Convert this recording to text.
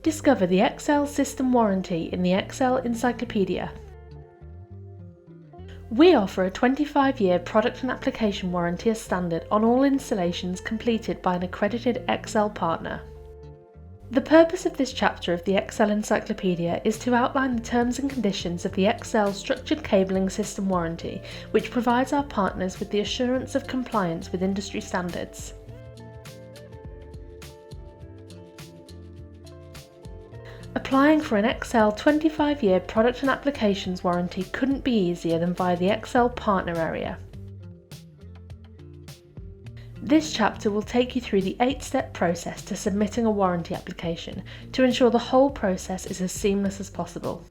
Discover the Excel System Warranty in the Excel Encyclopedia. We offer a 25-year product and application warranty as standard on all installations completed by an accredited Excel partner. The purpose of this chapter of the Excel Encyclopedia is to outline the terms and conditions of the Excel Structured Cabling System Warranty, which provides our partners with the assurance of compliance with industry standards. Applying for an Excel 25-year product and applications warranty couldn't be easier than via the Excel partner area. This chapter will take you through the 8-step process to submitting a warranty application to ensure the whole process is as seamless as possible.